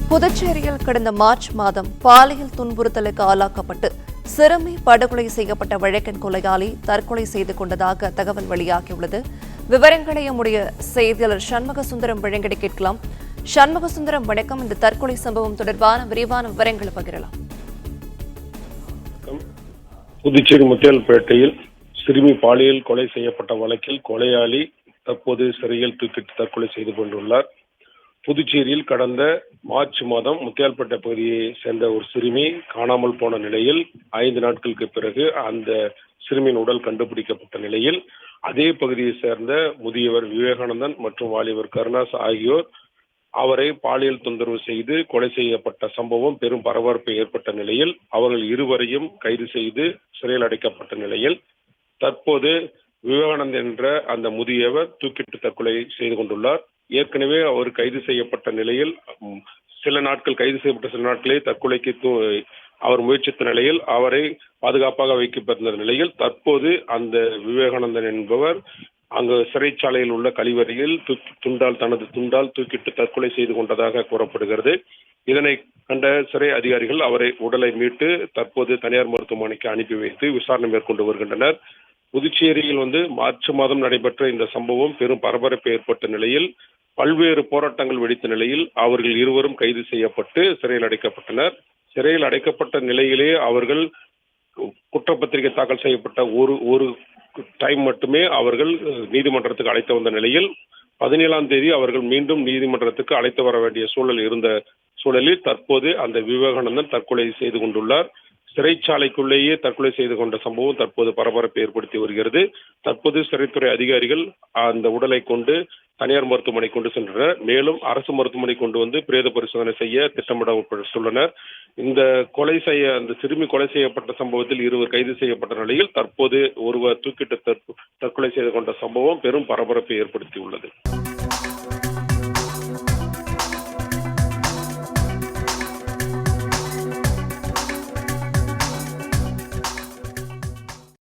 புதுச்சேரியில் கடந்த மார்ச் மாதம் பாலியல் துன்புறுத்தலுக்கு ஆளாக்கப்பட்டு சிறுமி படுகொலை செய்யப்பட்ட வழக்கின் கொலையாளி தற்கொலை செய்து கொண்டதாக தகவல் வெளியாகியுள்ளது. விவரங்களை நம்முடைய செய்தியாளர் சண்முகசுந்தரம் வழங்கிட கேட்கலாம். சண்முகசுந்தரம், வணக்கம். இந்த தற்கொலை சம்பவம் தொடர்பான விரிவான விவரங்களை பகிரலாம். புதுச்சேரி முத்தியால்பேட்டையில் சிறுமி பாலியல் கொலை செய்யப்பட்ட வழக்கில் கொலையாளி தற்போது சிறையில் தூக்கிட்டு தற்கொலை செய்து கொண்டுள்ளார். புதுச்சேரியில் கடந்த மார்ச் மாதம் முத்தியால்பேட்டை பகுதியை சேர்ந்த ஒரு சிறுமி காணாமல் போன நிலையில் 5 நாட்களுக்கு பிறகு அந்த சிறுமியின் உடல் கண்டுபிடிக்கப்பட்ட நிலையில் அதே பகுதியை சேர்ந்த முதியவர் விவேகானந்தன் மற்றும் வாலிபர் கருணாஸ் ஆகியோர் அவரை பாலியல் தொந்தரவு செய்து கொலை செய்யப்பட்ட சம்பவம் பெரும் பரபரப்பை ஏற்பட்ட நிலையில் அவர்கள் இருவரையும் கைது செய்து சிறையில் அடைக்கப்பட்ட நிலையில் தற்போது விவேகானந்தன் என்ற அந்த முதியவர் தூக்கிட்டு தற்கொலை செய்து கொண்டுள்ளார். ஏற்கனவே அவர் கைது செய்யப்பட்ட நிலையில் சில நாட்களே தற்கொலைக்கு அவர் முயற்சித்த நிலையில் அவரை பாதுகாப்பாக வைக்கப்பட்டிருந்த நிலையில் தற்போது அந்த விவேகானந்தன் என்பவர் அங்கு சிறைச்சாலையில் உள்ள கழிவறையில் தனது துண்டால் தூக்கிட்டு தற்கொலை செய்து கொண்டதாக கூறப்படுகிறது. இதனை கண்ட சிறை அதிகாரிகள் அவரை உடலை மீட்டு தற்போது தனியார் மருத்துவமனைக்கு அனுப்பி வைத்து விசாரணை மேற்கொண்டு வருகின்றனர். புதுச்சேரியில் மார்ச் மாதம் நடைபெற்ற இந்த சம்பவம் பெரும் பரபரப்பு ஏற்பட்ட நிலையில் பல்வேறு போராட்டங்கள் வெடித்த நிலையில் அவர்கள் இருவரும் கைது செய்யப்பட்டு சிறையில் அடைக்கப்பட்டனர். சிறையில் அடைக்கப்பட்ட நிலையிலே அவர்கள் குற்றப்பத்திரிகை தாக்கல் செய்யப்பட்ட ஒரு டைம் மட்டுமே அவர்கள் நீதிமன்றத்துக்கு அழைத்து வந்த நிலையில் 17ஆம் தேதி அவர்கள் மீண்டும் நீதிமன்றத்துக்கு அழைத்து வர வேண்டிய சூழல் இருந்த சூழலில் தற்போது அந்த விவேகானந்தன் தற்கொலை செய்து கொண்டுள்ளார். சிறைச்சாலைக்குள்ளேயே தற்கொலை செய்து கொண்ட சம்பவம் தற்போது பரபரப்பை ஏற்படுத்தி வருகிறது. தற்போது சிறைத்துறை அதிகாரிகள் அந்த உடலை கொண்டு தனியார் மருத்துவமனை கொண்டு சென்றனர். மேலும் அரசு மருத்துவமனை கொண்டு வந்து பிரேத பரிசோதனை செய்ய திட்டமிடப்பட்டுள்ளனர். அந்த சிறுமி கொலை செய்யப்பட்ட சம்பவத்தில் 2 கைது செய்யப்பட்ட நிலையில் தற்போது ஒருவர் தூக்கிட்டு தற்கொலை செய்து கொண்ட சம்பவம் பெரும் பரபரப்பை ஏற்படுத்தியுள்ளது.